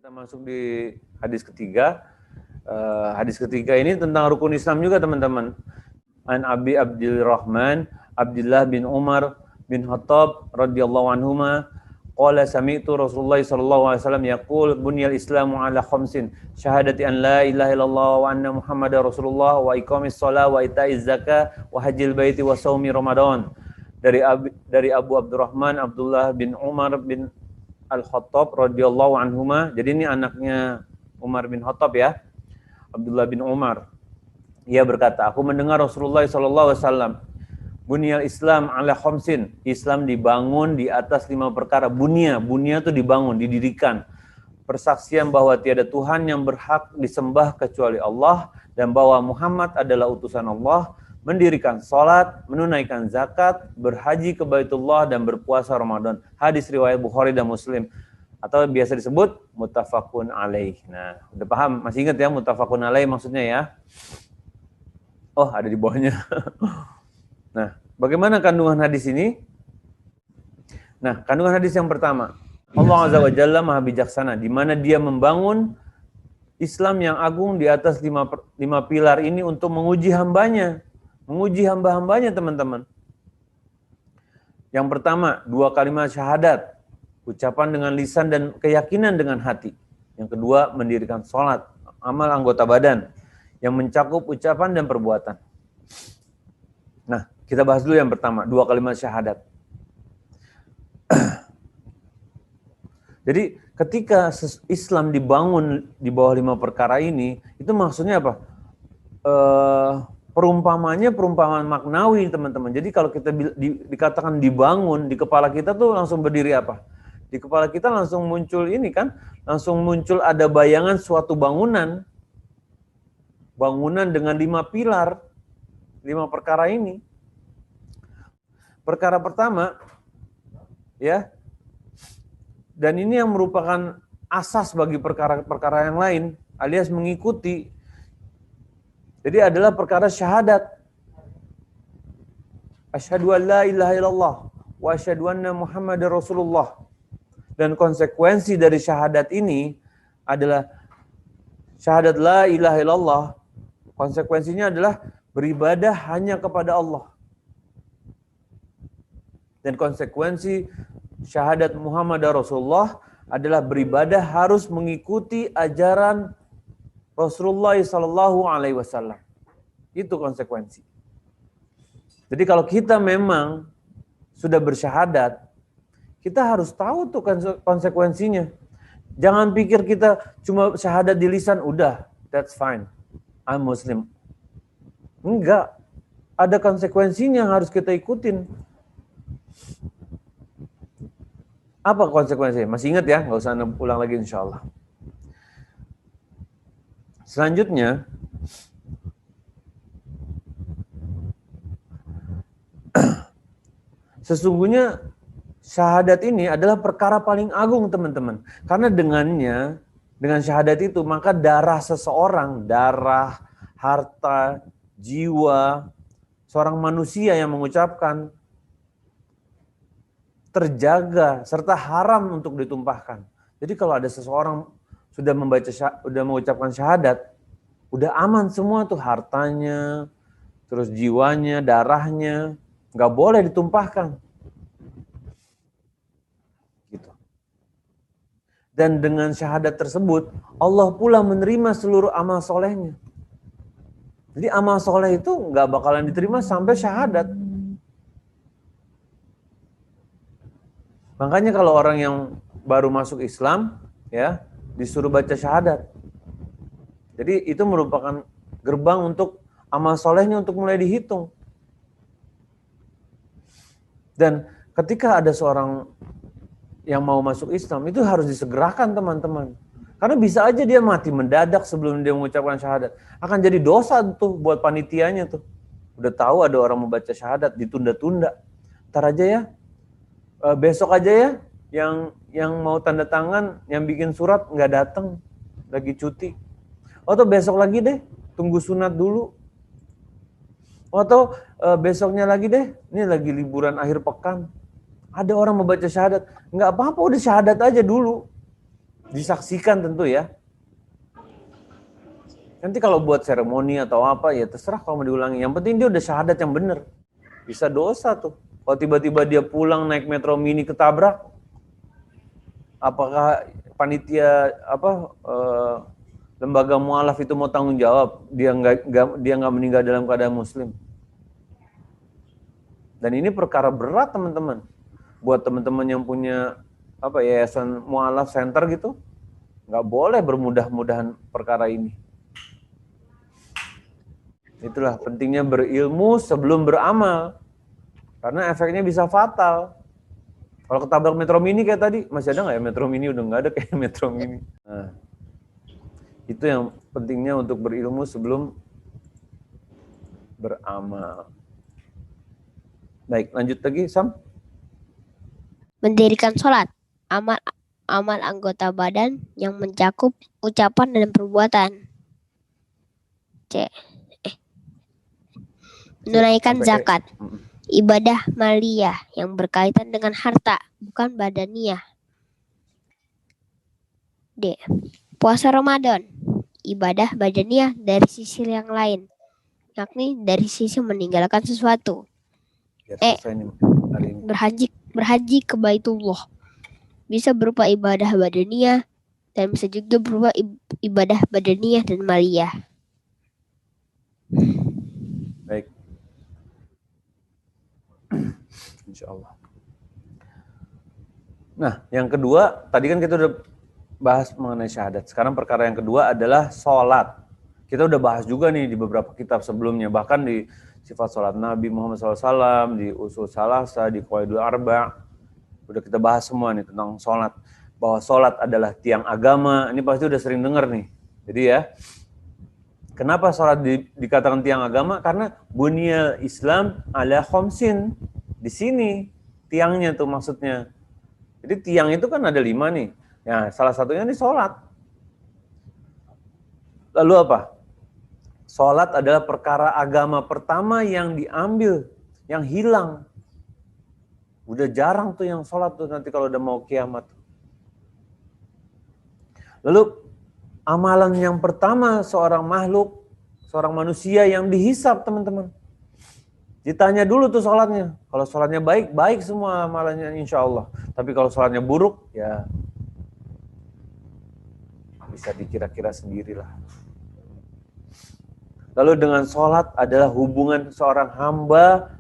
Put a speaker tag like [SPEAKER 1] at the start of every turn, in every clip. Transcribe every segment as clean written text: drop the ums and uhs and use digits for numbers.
[SPEAKER 1] Kita masuk di hadis ketiga. Hadis ketiga ini tentang rukun Islam juga, teman-teman. An Abi Abdurrahman Abdullah bin Umar bin Khattab radhiyallahu anhuma qala sami'tu Rasulullah sallallahu alaihi wasallam yaqul bunyal Islamu ala khamsin syahadati an la ilaha illallah wa anna Muhammadar Rasulullah wa iqamis shalah wa ita'iz zakah wa hajjil baiti wa shaumi Ramadan. Dari Abu Abdurrahman Abdullah bin Umar bin Al-Khattab radhiyallahu anhuma. Jadi ini anaknya Umar bin Khattab ya. Abdullah bin Umar. Ia berkata, aku mendengar Rasulullah sallallahu alaihi wasallam, bunyal Islam ala khamsin. Islam dibangun di atas 5 perkara. Bunya itu dibangun, didirikan. Persaksian bahwa tiada Tuhan yang berhak disembah kecuali Allah dan bahwa Muhammad adalah utusan Allah, mendirikan salat, menunaikan zakat, berhaji ke Baitullah dan berpuasa Ramadan. Hadis riwayat Bukhari dan Muslim atau biasa disebut muttafaqun alaih. Nah, udah paham? Masih ingat ya muttafaqun alaih maksudnya ya? Oh, ada di bawahnya. Nah, bagaimana kandungan hadis ini? Nah, kandungan hadis yang pertama, Allah Azza wa Jalla Maha Bijaksana, di mana Dia membangun Islam yang agung di atas 5 pilar ini untuk menguji hambanya. Menguji hamba-hambanya, teman-teman. Yang pertama, 2 kalimat syahadat, ucapan dengan lisan dan keyakinan dengan hati. Yang kedua, mendirikan sholat, amal anggota badan, yang mencakup ucapan dan perbuatan. Nah, kita bahas dulu yang pertama, 2 kalimat syahadat. Jadi, ketika Islam dibangun di bawah 5 perkara ini, itu maksudnya apa? Perumpamaan maknawi, teman-teman. Jadi kalau kita dikatakan dibangun, di kepala kita tuh langsung berdiri apa? Di kepala kita langsung muncul ini kan, langsung muncul ada bayangan suatu bangunan. Bangunan dengan 5 pilar, 5 perkara ini. Perkara pertama, ya, dan ini yang merupakan asas bagi perkara-perkara yang lain, alias mengikuti. Jadi adalah perkara syahadat. Asyhadu an la ilaha illallah wa asyhadu anna Muhammadar Rasulullah. Dan konsekuensi dari syahadat ini adalah syahadat la ilaha illallah. Konsekuensinya adalah beribadah hanya kepada Allah. Dan konsekuensi syahadat Muhammadar Rasulullah adalah beribadah harus mengikuti ajaran Rasulullah sallallahu alaihi wasallam. Itu konsekuensi. Jadi kalau kita memang sudah bersyahadat, kita harus tahu tuh konsekuensinya. Jangan pikir kita cuma syahadat di lisan, udah, that's fine, I'm Muslim. Enggak, ada konsekuensinya yang harus kita ikutin. Apa konsekuensinya? Masih ingat ya? Nggak usah ulang lagi insya Allah. Selanjutnya, sesungguhnya syahadat ini adalah perkara paling agung, teman-teman. Karena dengan syahadat itu, maka darah seseorang, darah, harta, jiwa, seorang manusia yang mengucapkan terjaga, serta haram untuk ditumpahkan. Jadi kalau ada seseorang sudah mengucapkan syahadat, udah aman semua tuh, hartanya, terus jiwanya, darahnya, nggak boleh ditumpahkan. Gitu. Dan dengan syahadat tersebut, Allah pula menerima seluruh amal solehnya. Jadi amal soleh itu nggak bakalan diterima sampai syahadat. Makanya kalau orang yang baru masuk Islam, ya, disuruh baca syahadat. Jadi itu merupakan gerbang untuk amal solehnya untuk mulai dihitung. Dan ketika ada seorang yang mau masuk Islam, itu harus disegerakan, teman-teman. Karena bisa aja dia mati mendadak sebelum dia mengucapkan syahadat. Akan jadi dosa tuh buat panitianya tuh. Udah tahu ada orang mau baca syahadat, ditunda-tunda. Ntar aja ya, besok aja ya, yang mau tanda tangan, yang bikin surat nggak datang, lagi cuti. Atau besok lagi deh, tunggu sunat dulu. Atau besoknya lagi deh, ini lagi liburan akhir pekan. Ada orang membaca syahadat, nggak apa-apa, udah syahadat aja dulu. Disaksikan tentu ya. Nanti kalau buat seremoni atau apa ya terserah kalau mau diulangi. Yang penting dia udah syahadat yang benar. Bisa dosa tuh. Kalau tiba-tiba dia pulang naik metro mini ketabrak, apakah panitia lembaga mualaf itu mau tanggung jawab? Dia nggak meninggal dalam keadaan muslim. Dan ini perkara berat teman-teman. Buat teman-teman yang punya yayasan mualaf center gitu, nggak boleh bermudah-mudahan perkara ini. Itulah pentingnya berilmu sebelum beramal. Karena efeknya bisa fatal. Kalau ketabrak metro mini kayak tadi, masih ada nggak ya metro mini? Udah nggak ada kayak metro mini. Nah, itu yang pentingnya untuk berilmu sebelum beramal. Baik, lanjut lagi, Sam.
[SPEAKER 2] Mendirikan sholat, amal anggota badan yang mencakup ucapan dan perbuatan. Menunaikan zakat, ibadah maliyah yang berkaitan dengan harta, bukan badaniyah. D. Puasa Ramadan, ibadah badaniyah dari sisi yang lain, yakni dari sisi meninggalkan sesuatu. Berhaji ke Baitullah, bisa berupa ibadah badaniyah dan bisa juga berupa ibadah badaniyah dan maliyah.
[SPEAKER 1] Baik. Insyaallah. Nah, yang kedua, tadi kan kita udah bahas mengenai syahadat. Sekarang perkara yang kedua adalah sholat. Kita udah bahas juga nih di beberapa kitab sebelumnya, bahkan di sifat sholat Nabi Muhammad SAW, di Usul Salasa, di Qawaidul Arba'. Udah kita bahas semua nih tentang sholat. Bahwa sholat adalah tiang agama, ini pasti udah sering dengar nih. Jadi ya, kenapa sholat dikatakan tiang agama? Karena bunyal Islam ala khomsin. Di sini tiangnya tuh maksudnya. Jadi tiang itu kan ada 5 nih. Ya, salah satunya nih sholat. Lalu apa? Sholat adalah perkara agama pertama yang diambil, yang hilang. Udah jarang tuh yang sholat tuh nanti kalau udah mau kiamat. Lalu amalan yang pertama seorang makhluk, seorang manusia yang dihisap teman-teman. Ditanya dulu tuh sholatnya. Kalau sholatnya baik, baik semua amalannya insya Allah. Tapi kalau sholatnya buruk, ya bisa dikira-kira sendirilah. Lalu dengan sholat adalah hubungan seorang hamba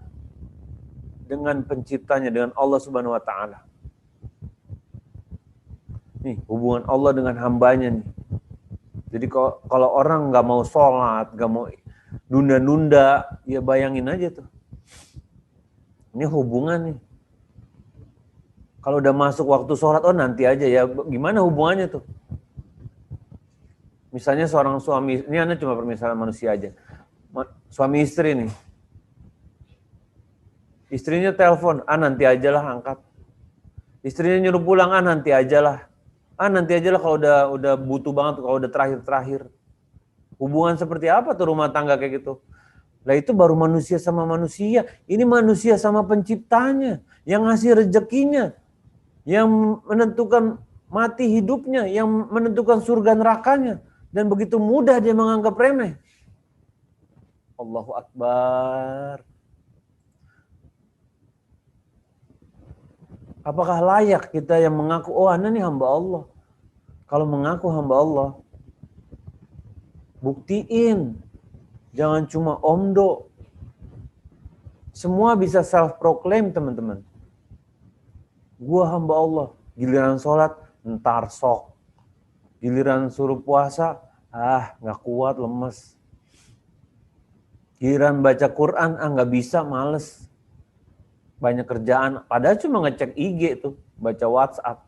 [SPEAKER 1] dengan penciptanya, dengan Allah Subhanahu wa Ta'ala. Nih, hubungan Allah dengan hambanya nih. Jadi kalau orang nggak mau sholat, nggak mau nunda-nunda, ya bayangin aja tuh. Ini hubungan nih. Kalau udah masuk waktu sholat, oh nanti aja ya. Gimana hubungannya tuh? Misalnya seorang suami, ini Anda cuma permisalan manusia aja. Suami istri nih. Istrinya telepon, nanti ajalah angkat. Istrinya nyuruh pulang, nanti ajalah. Nanti ajalah kalau udah butuh banget, kalau udah terakhir. Hubungan seperti apa tuh rumah tangga kayak gitu? Lah itu baru manusia sama manusia. Ini manusia sama penciptanya, yang ngasih rezekinya, yang menentukan mati hidupnya, yang menentukan surga nerakanya. Dan begitu mudah dia menganggap remeh. Allahu Akbar. Apakah layak kita yang mengaku, oh Anda nih hamba Allah. Kalau mengaku hamba Allah, buktiin. Jangan cuma omdo. Semua bisa self-proclaim teman-teman. Gua hamba Allah. Giliran sholat, ntar sok. Giliran suruh puasa, nggak kuat, lemes. Giliran baca Quran, nggak bisa, males. Banyak kerjaan, padahal cuma ngecek IG tuh, baca WhatsApp.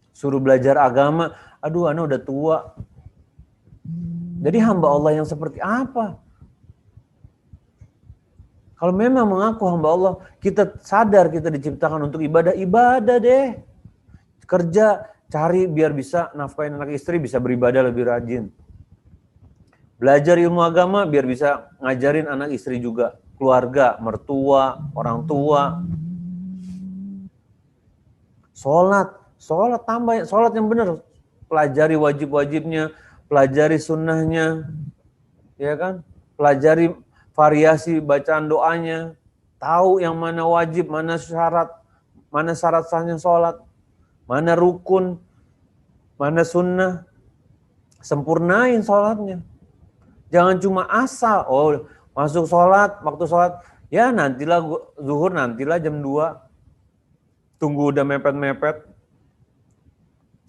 [SPEAKER 1] Suruh belajar agama, aduh Ana udah tua. Jadi hamba Allah yang seperti apa? Kalau memang mengaku hamba Allah, kita sadar kita diciptakan untuk ibadah deh. Kerja, cari biar bisa nafkahin anak istri, bisa beribadah lebih rajin. Belajar ilmu agama biar bisa ngajarin anak istri juga. Keluarga, mertua, orang tua. Sholat tambah, sholat yang benar. Pelajari wajib-wajibnya, pelajari sunnahnya, ya kan? Pelajari variasi bacaan doanya, tahu yang mana wajib, mana syarat sahnya sholat, mana rukun, mana sunnah. Sempurnain sholatnya. Jangan cuma asal, masuk sholat, waktu sholat, ya nantilah zuhur, nantilah jam 2. Tunggu udah mepet-mepet.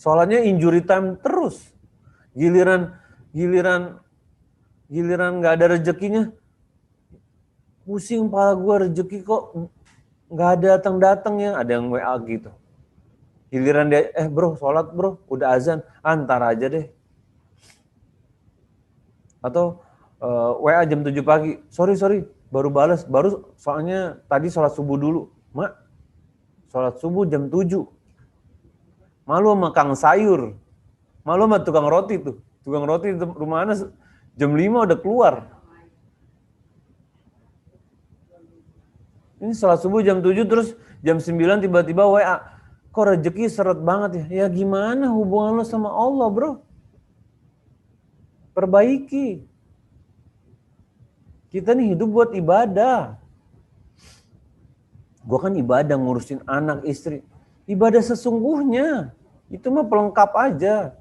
[SPEAKER 1] Sholatnya injury time terus. Giliran nggak ada rezekinya, pusing kepala gue, rezeki kok nggak ada datang ya, ada yang WA gitu. Giliran dia, bro, sholat bro, udah azan, antar aja deh. Atau WA jam 7 pagi, sorry, baru balas, soalnya tadi sholat subuh dulu. Mak, sholat subuh jam 7. Malu sama kang sayur, malu sama tukang roti tuh. Tukang roti di rumah Anas jam 5 udah keluar. Ini sholat subuh jam 7 terus jam 9 tiba-tiba WA. Kok rezeki seret banget ya? Ya gimana hubungan lo sama Allah, bro? Perbaiki. Kita nih hidup buat ibadah. Gue kan ibadah ngurusin anak, istri. Ibadah sesungguhnya. Itu mah pelengkap aja.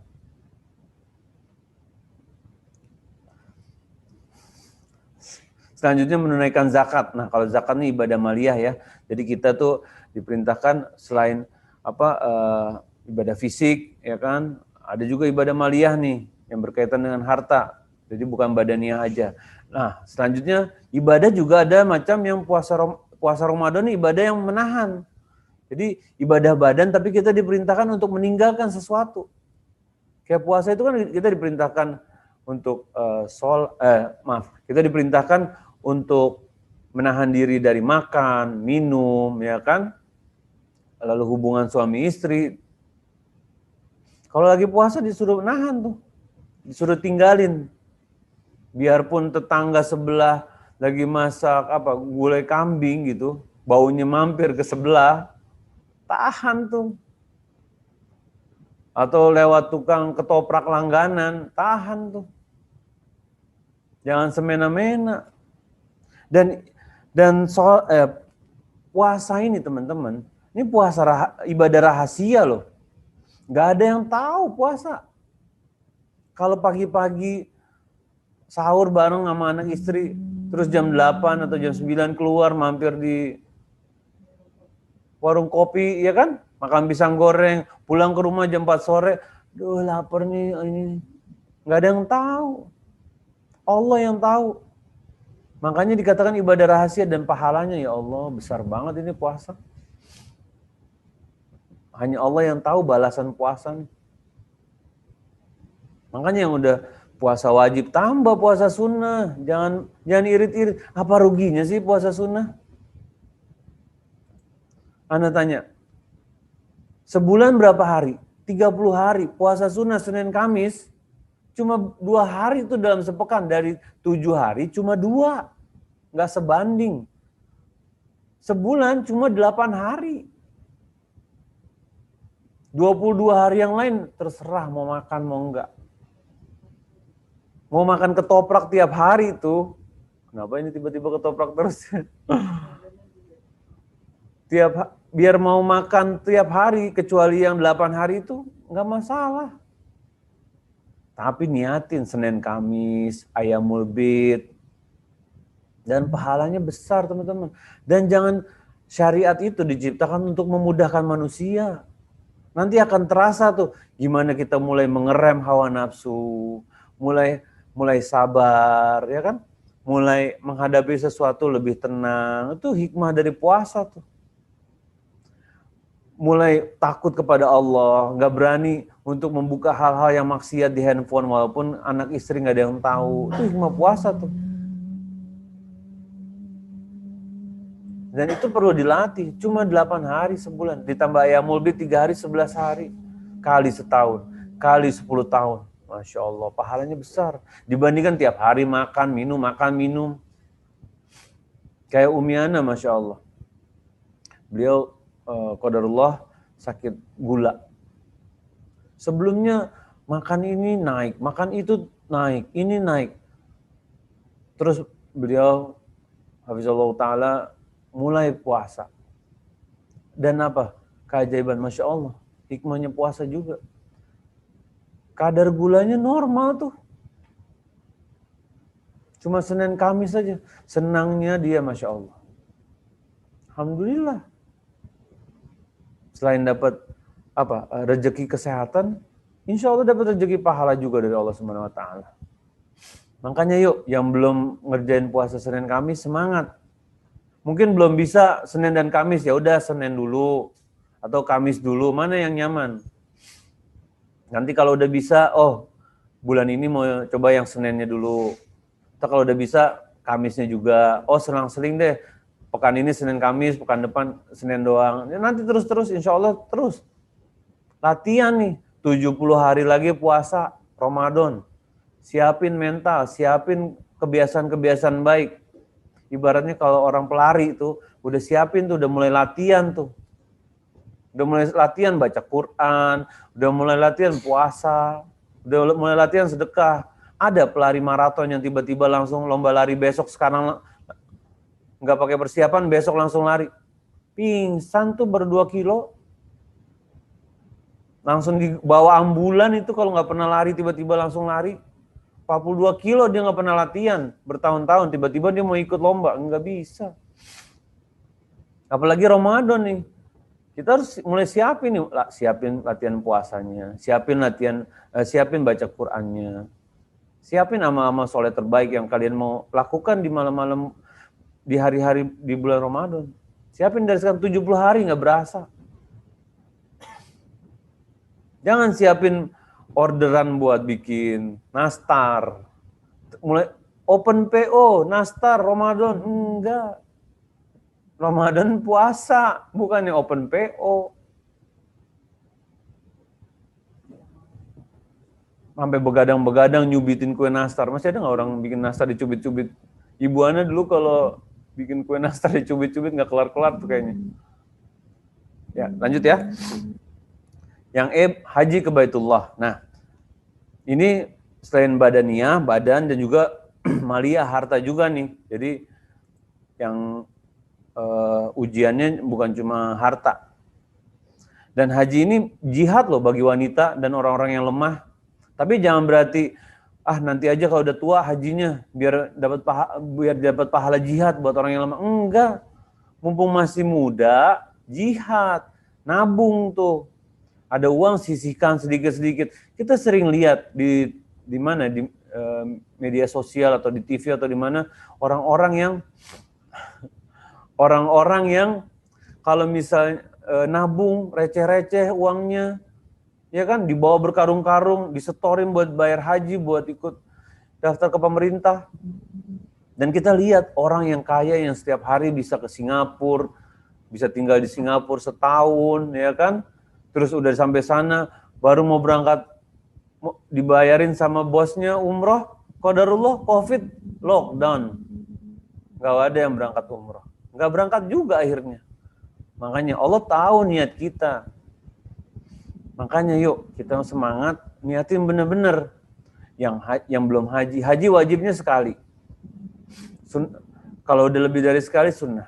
[SPEAKER 1] Selanjutnya menunaikan zakat. Nah, kalau zakat ini ibadah maliyah ya. Jadi kita tuh diperintahkan selain ibadah fisik, ya kan? Ada juga ibadah maliyah nih yang berkaitan dengan harta. Jadi bukan badaniah aja. Nah, selanjutnya ibadah juga ada macam yang puasa Ramadan ini ibadah yang menahan. Jadi ibadah badan tapi kita diperintahkan untuk meninggalkan sesuatu. Kayak puasa itu kan kita diperintahkan untuk kita diperintahkan untuk menahan diri dari makan, minum, ya kan? Lalu hubungan suami istri. Kalau lagi puasa disuruh nahan tuh. Disuruh tinggalin. Biarpun tetangga sebelah lagi masak gulai kambing gitu, baunya mampir ke sebelah, tahan tuh. Atau lewat tukang ketoprak langganan, tahan tuh. Jangan semena-mena. Dan puasa ini teman-teman, ini puasa ibadah rahasia loh. Gak ada yang tahu puasa. Kalau pagi-pagi sahur bareng sama anak istri, terus jam 8 atau jam 9 keluar mampir di warung kopi, ya kan? Makan pisang goreng, pulang ke rumah jam 4 sore, duh lapar nih, ini. Gak ada yang tahu. Allah yang tahu. Makanya dikatakan ibadah rahasia dan pahalanya, ya Allah, besar banget ini puasa. Hanya Allah yang tahu balasan puasa. Makanya yang udah puasa wajib tambah puasa sunnah. Jangan irit-irit. Apa ruginya sih puasa sunnah? Anda tanya, sebulan berapa hari? 30 hari. Puasa sunnah Senin Kamis, cuma 2 hari itu dalam sepekan. Dari 7 hari cuma 2. Nggak sebanding. Sebulan cuma 8 hari. 22 hari yang lain terserah mau makan mau enggak. Mau makan ketoprak tiap hari itu, kenapa ini tiba-tiba ketoprak terus? Biar mau makan tiap hari, kecuali yang 8 hari itu, nggak masalah. Tapi niatin Senin Kamis, Ayamul Bid, dan pahalanya besar teman-teman. Dan jangan syariat itu diciptakan untuk memudahkan manusia. Nanti akan terasa tuh, gimana kita mulai mengerem hawa nafsu, mulai sabar, ya kan? Mulai menghadapi sesuatu lebih tenang. Itu hikmah dari puasa tuh. Mulai takut kepada Allah, nggak berani untuk membuka hal-hal yang maksiat di handphone walaupun anak istri nggak ada yang tahu. Itu hikmah puasa tuh. Dan itu perlu dilatih. Cuma 8 hari sebulan. Ditambah Ayamul Bid 3 hari 11 hari. Kali setahun. Kali 10 tahun. Masya Allah, pahalanya besar. Dibandingkan tiap hari makan, minum. Kayak Umi Ana, Masya Allah. Beliau, qadarullah, sakit gula. Sebelumnya makan ini naik, makan itu naik, ini naik. Terus beliau hafizallahu taala mulai puasa. Dan apa? Keajaiban, Masya Allah, hikmahnya puasa juga. Kadar gulanya normal tuh. Cuma Senin Kamis saja. Senangnya dia, Masya Allah. Alhamdulillah. Selain dapat rezeki kesehatan, insya Allah dapat rezeki pahala juga dari Allah Subhanahu Wa Taala. Makanya yuk, yang belum ngerjain puasa Senin Kamis, semangat. Mungkin belum bisa Senin dan Kamis, ya udah Senin dulu atau Kamis dulu, mana yang nyaman. Nanti kalau udah bisa, bulan ini mau coba yang Seninnya dulu. Atau kalau udah bisa Kamisnya juga. Selang-seling deh. Pekan ini Senin Kamis, pekan depan Senin doang. Ya, nanti terus-terus insya Allah terus. Latihan nih, 70 hari lagi puasa Ramadan. Siapin mental, siapin kebiasaan-kebiasaan baik. Ibaratnya kalau orang pelari itu udah siapin tuh, udah mulai latihan tuh. Udah mulai latihan baca Quran, udah mulai latihan puasa, udah mulai latihan sedekah. Ada pelari maraton yang tiba-tiba langsung lomba lari besok, sekarang nggak pakai persiapan, besok langsung lari. Pingsan tuh ber 2 kilo. Langsung dibawa ambulan itu kalau nggak pernah lari, tiba-tiba langsung lari. 42 kilo dia nggak pernah latihan, bertahun-tahun, tiba-tiba dia mau ikut lomba, nggak bisa. Apalagi Ramadan nih. Kita harus mulai siapin nih, siapin latihan puasanya, siapin baca Qur'annya, siapin amal-amal soleh terbaik yang kalian mau lakukan di malam-malam, di hari-hari di bulan Ramadan. Siapin dari sekarang, 70 hari nggak berasa. Jangan siapin orderan buat bikin nastar, mulai open PO, nastar Ramadan, enggak. Ramadan puasa, bukannya open PO. Sampai begadang-begadang nyubitin kue nastar. Masih ada nggak orang bikin nastar dicubit-cubit? Ibu Ana dulu kalau bikin kue nastar dicubit-cubit nggak kelar-kelar tuh kayaknya. Ya, lanjut ya. Yang haji ke Baitullah. Nah, ini selain badaniyah, badan dan juga maliyah, harta juga nih. Jadi yang ujiannya bukan cuma harta. Dan haji ini jihad loh bagi wanita dan orang-orang yang lemah. Tapi jangan berarti nanti aja kalau udah tua hajinya biar dapat pahala jihad buat orang yang lemah. Enggak. Mumpung masih muda, jihad, nabung tuh. Ada uang sisihkan sedikit-sedikit. Kita sering lihat di mana di media sosial atau di TV atau di mana orang-orang yang kalau misalnya nabung receh-receh uangnya, ya kan, dibawa berkarung-karung, disetorin buat bayar haji, buat ikut daftar ke pemerintah. Dan kita lihat orang yang kaya yang setiap hari bisa ke Singapura, bisa tinggal di Singapura setahun, ya kan, terus udah sampai sana, baru mau berangkat, dibayarin sama bosnya umroh, qadarullah, COVID, lockdown. Gak ada yang berangkat umroh. Nggak berangkat juga akhirnya. Makanya Allah tahu niat kita. Makanya yuk kita semangat, niatin bener-bener. Yang belum haji, haji wajibnya sekali. Kalau udah lebih dari sekali sunnah.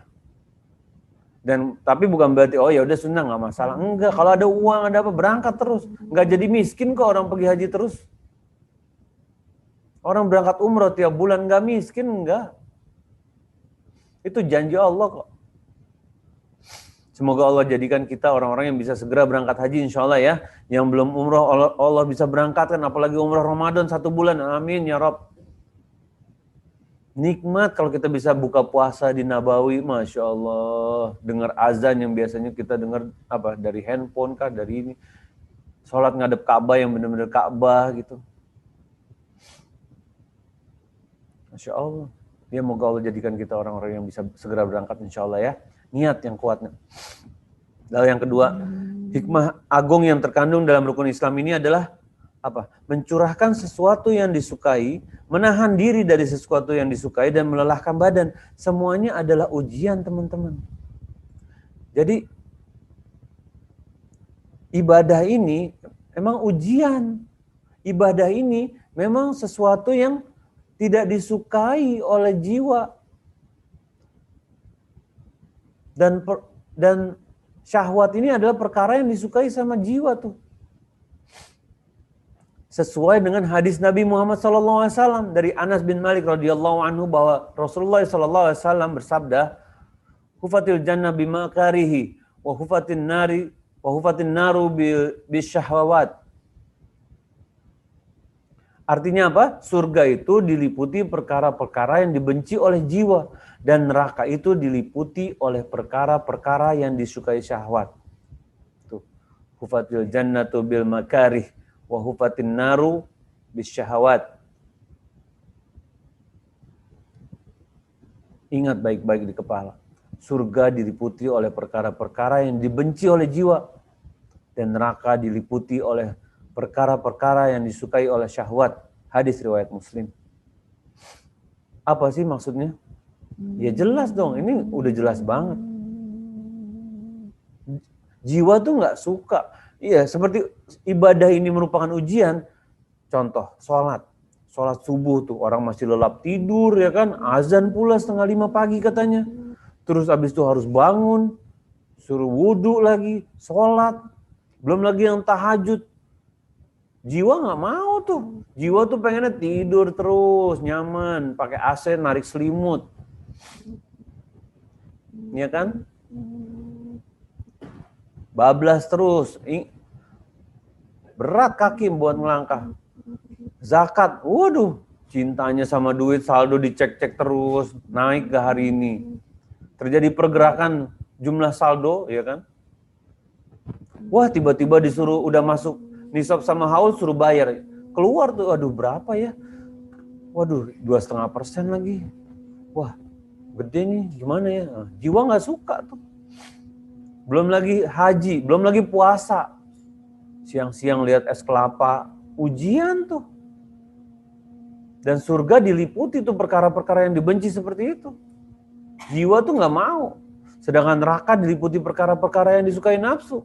[SPEAKER 1] Tapi bukan berarti ya udah sunnah nggak masalah. Enggak, kalau ada uang ada apa berangkat terus. Nggak jadi miskin kok orang pergi haji terus. Orang berangkat umroh tiap bulan nggak miskin, enggak. Itu janji Allah kok. Semoga Allah jadikan kita orang-orang yang bisa segera berangkat haji insya Allah ya. Yang belum umroh Allah bisa berangkatkan, apalagi umroh Ramadan 1 bulan. Amin ya Rabb. Nikmat kalau kita bisa buka puasa di Nabawi, Masya Allah. Dengar azan yang biasanya kita dengar dari handphone kah, dari ini. Sholat ngadep Ka'bah yang benar-benar Ka'bah gitu. Masya Allah. Ya, moga Allah jadikan kita orang-orang yang bisa segera berangkat insya Allah ya. Niat yang kuatnya. Lalu yang kedua, hikmah agung yang terkandung dalam rukun Islam ini adalah mencurahkan sesuatu yang disukai, menahan diri dari sesuatu yang disukai, dan melelahkan badan. Semuanya adalah ujian, teman-teman. Jadi, ibadah ini Emang ujian. Ibadah ini memang sesuatu yang tidak disukai oleh jiwa. Dan syahwat ini adalah perkara yang disukai sama jiwa tuh. Sesuai dengan hadis Nabi Muhammad SAW dari Anas bin Malik radhiyallahu anhu bahwa Rasulullah SAW bersabda, "Hufatil jannah bimakarihi wa hufatin naru bisyahwat." Artinya apa? Surga itu diliputi perkara-perkara yang dibenci oleh jiwa dan neraka itu diliputi oleh perkara-perkara yang disukai syahwat. Tuh. Hufatil jannatu bil makarih wa hufatin naru bisyahawat. Ingat baik-baik di kepala. Surga diliputi oleh perkara-perkara yang dibenci oleh jiwa dan neraka diliputi oleh perkara-perkara yang disukai oleh syahwat. Hadis riwayat Muslim. Apa sih maksudnya? Ya jelas dong, ini udah jelas banget. Jiwa tuh nggak suka. Iya, seperti ibadah ini merupakan ujian. Contoh, sholat subuh tuh orang masih lelap tidur ya kan, azan pula 4:30 pagi katanya. Terus abis itu harus bangun, suruh wudhu lagi, sholat, belum lagi yang tahajud. Jiwa nggak mau tuh, jiwa tuh pengennya tidur terus, nyaman, pakai AC, narik selimut, ya kan? Bablas terus, berat kaki buat melangkah. Zakat, waduh, cintanya sama duit, saldo dicek-cek terus, naik ke hari ini. Terjadi pergerakan jumlah saldo, ya kan? Wah, tiba-tiba disuruh udah masuk nisab sama haul, suruh bayar. Keluar tuh, aduh berapa ya? Waduh, 2,5% lagi. Wah, gede nih, gimana ya? Nah, jiwa nggak suka tuh. Belum lagi haji, belum lagi puasa. Siang-siang lihat es kelapa, ujian tuh. Dan surga diliputi tuh perkara-perkara yang dibenci seperti itu. Jiwa tuh nggak mau. Sedangkan neraka diliputi perkara-perkara yang disukai nafsu.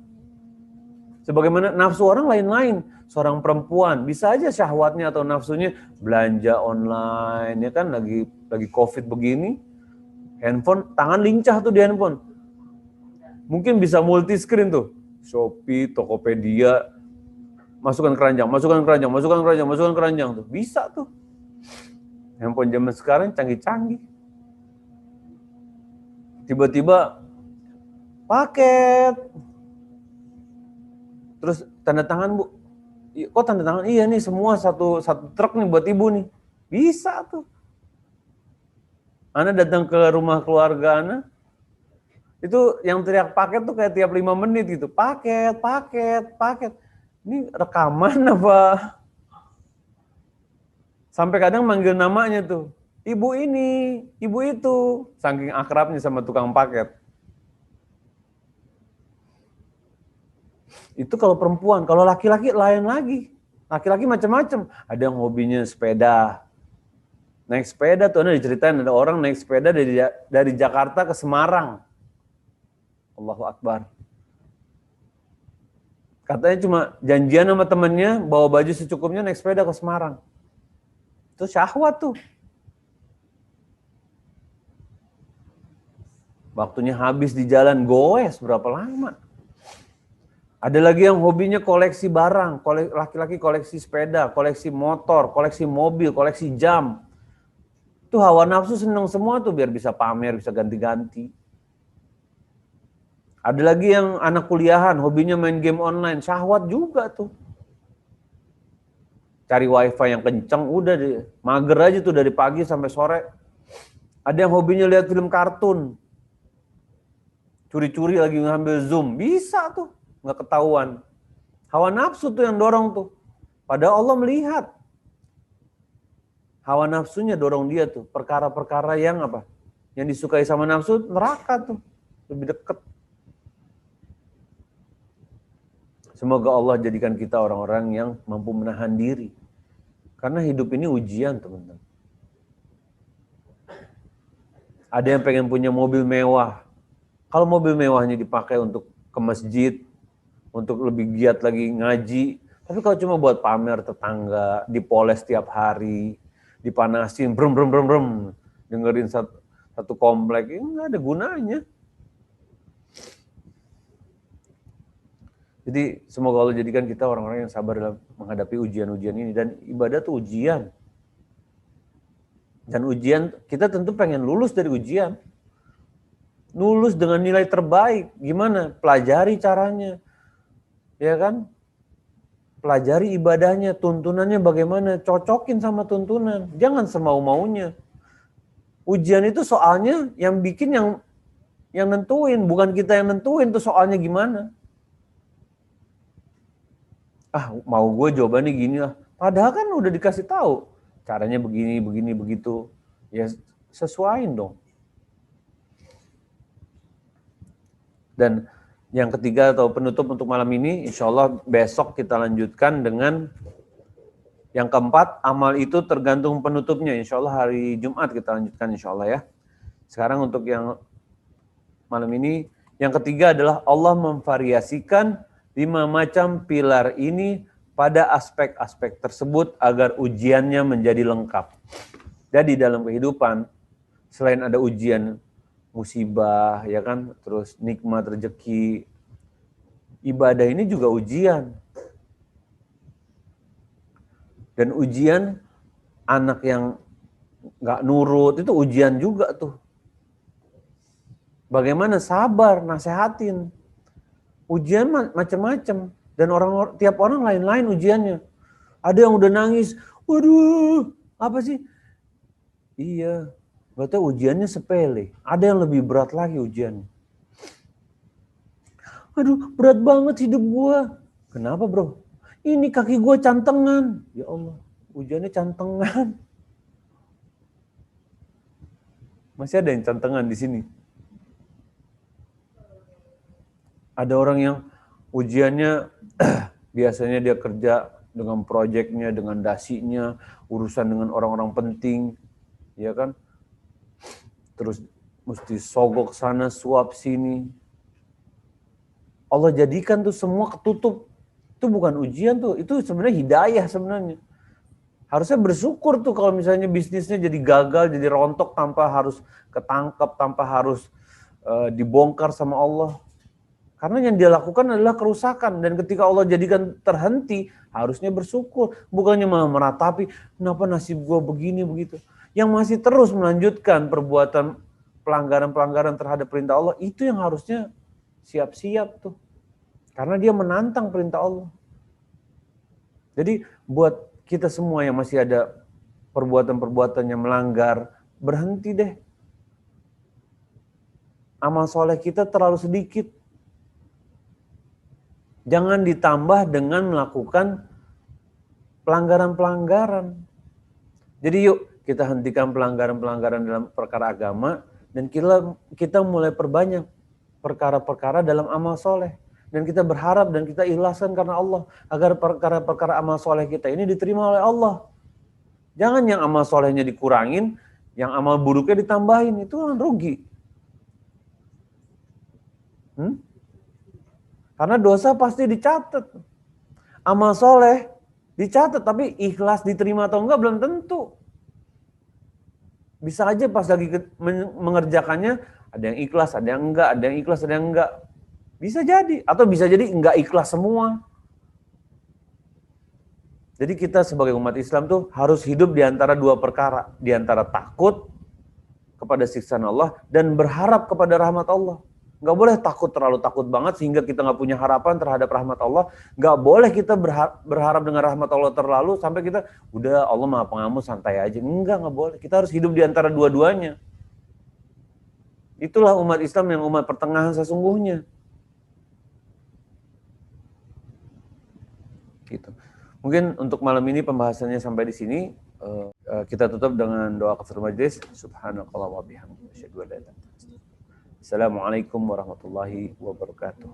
[SPEAKER 1] Sebagaimana nafsu orang lain-lain. Seorang perempuan bisa aja syahwatnya atau nafsunya belanja online, ya kan, lagi COVID begini. Handphone, tangan lincah tuh di handphone. Mungkin bisa multi screen tuh. Shopee, Tokopedia, masukkan keranjang tuh. Bisa tuh. Handphone zaman sekarang canggih-canggih. Tiba-tiba paket. Terus tanda tangan, Bu. Kok tanda tangan? Iya nih, semua satu truk nih buat ibu nih. Bisa tuh. Ana datang ke rumah keluarga Ana, itu yang teriak paket tuh kayak tiap 5 menit gitu. Paket. Ini rekaman apa? Sampai kadang manggil namanya tuh. Ibu ini, ibu itu. Saking akrabnya sama tukang paket. Itu kalau perempuan. Kalau laki-laki lain lagi. Laki-laki macam-macam. Ada yang hobinya sepeda. Naik sepeda tuh, ada diceritain ada orang naik sepeda dari Jakarta ke Semarang. Allahu Akbar. Katanya cuma janjian sama temennya, bawa baju secukupnya naik sepeda ke Semarang. Itu syahwat tuh. Waktunya habis di jalan, goes berapa lama. Ada lagi yang hobinya koleksi barang, laki-laki koleksi sepeda, koleksi motor, koleksi mobil, koleksi jam. Itu hawa nafsu seneng semua tuh biar bisa pamer, bisa ganti-ganti. Ada lagi yang anak kuliahan, hobinya main game online, syahwat juga tuh. Cari wifi yang kenceng, udah mager aja tuh dari pagi sampai sore. Ada yang hobinya lihat film kartun. Curi-curi lagi ngambil Zoom, bisa tuh, nggak ketahuan. Hawa nafsu tuh yang dorong tuh. Padahal Allah melihat. Hawa nafsunya dorong dia tuh, perkara-perkara yang apa? Yang disukai sama nafsu, neraka tuh, lebih dekat. Semoga Allah jadikan kita orang-orang yang mampu menahan diri. Karena hidup ini ujian, teman-teman. Ada yang pengen punya mobil mewah. Kalau mobil mewahnya dipakai untuk ke masjid, untuk lebih giat lagi ngaji, Tapi kalau cuma buat pamer tetangga, dipoles tiap hari, dipanasin, brem, dengerin satu komplek, ini nggak ada gunanya. Jadi semoga Allah jadikan kita orang-orang yang sabar dalam menghadapi ujian-ujian ini. Dan ibadah itu ujian. Dan ujian, kita tentu pengen lulus dari ujian. Lulus dengan nilai terbaik. Gimana? Pelajari caranya. Ya kan? Pelajari ibadahnya, tuntunannya bagaimana. Cocokin sama tuntunan. Jangan semau-maunya. Ujian itu soalnya yang bikin yang nentuin. Bukan kita yang nentuin tuh soalnya gimana. Mau gue jawabannya gini lah. Padahal kan udah dikasih tahu caranya begini, begitu. Ya sesuaiin dong. Dan yang ketiga atau penutup untuk malam ini, insya Allah besok kita lanjutkan dengan yang keempat, amal itu tergantung penutupnya. Insya Allah hari Jumat kita lanjutkan insya Allah ya. Sekarang untuk yang malam ini, yang ketiga adalah Allah memvariasikan 5 macam pilar ini pada aspek-aspek tersebut agar ujiannya menjadi lengkap. Jadi dalam kehidupan, selain ada ujian musibah, ya kan, terus nikmat rezeki, ibadah ini juga ujian. Dan ujian anak yang nggak nurut, itu ujian juga tuh. Bagaimana sabar, nasehatin. Ujian macam-macam dan tiap orang lain-lain ujiannya. Ada yang udah nangis, waduh, apa sih? Iya, berarti ujiannya sepele. Ada yang lebih berat lagi ujiannya. Aduh, berat banget hidup gua. Kenapa, bro? Ini kaki gua cantengan. Ya Allah, ujiannya cantengan. Masih ada yang cantengan di sini. Ada orang yang ujiannya biasanya dia kerja dengan proyeknya, dengan dasinya, urusan dengan orang-orang penting, ya kan? Terus mesti sogok sana, suap sini. Allah jadikan tuh semua ketutup. Itu bukan ujian tuh, itu sebenarnya hidayah sebenarnya. Harusnya bersyukur tuh kalau misalnya bisnisnya jadi gagal, jadi rontok tanpa harus ketangkep, tanpa harus dibongkar sama Allah. Karena yang dia lakukan adalah kerusakan. Dan ketika Allah jadikan terhenti, harusnya bersyukur. Bukannya malah meratapi, kenapa nasib gue begini, begitu. Yang masih terus melanjutkan perbuatan pelanggaran-pelanggaran terhadap perintah Allah, itu yang harusnya siap-siap tuh. Karena dia menantang perintah Allah. Jadi buat kita semua yang masih ada perbuatan-perbuatan yang melanggar, berhenti deh. Amal soleh kita terlalu sedikit. Jangan ditambah dengan melakukan pelanggaran-pelanggaran. Jadi yuk kita hentikan pelanggaran-pelanggaran dalam perkara agama dan kita mulai perbanyak perkara-perkara dalam amal soleh. Dan kita berharap dan kita ikhlaskan karena Allah agar perkara-perkara amal soleh kita ini diterima oleh Allah. Jangan yang amal solehnya dikurangin, yang amal buruknya ditambahin, itu kan rugi. Karena dosa pasti dicatat. Amal soleh dicatat, tapi ikhlas diterima atau enggak belum tentu. Bisa aja pas lagi mengerjakannya, ada yang ikhlas, ada yang enggak, ada yang ikhlas, ada yang enggak. Bisa jadi, atau bisa jadi enggak ikhlas semua. Jadi kita sebagai umat Islam tuh harus hidup di antara dua perkara. Di antara takut kepada siksaan Allah dan berharap kepada rahmat Allah. Nggak boleh terlalu takut banget sehingga kita nggak punya harapan terhadap rahmat Allah. Nggak boleh kita berharap dengan rahmat Allah terlalu sampai kita udah Allah Maha Pengampun santai aja. Nggak boleh. Kita harus hidup di antara dua-duanya. Itulah umat Islam yang umat pertengahan sesungguhnya. Gitu. Mungkin untuk malam ini pembahasannya sampai di sini. Kita tutup dengan doa kafaratul majlis. Subhanakallah wa bihamdihi asyhadu an la ilaha illa anta. Assalamualaikum warahmatullahi wabarakatuh.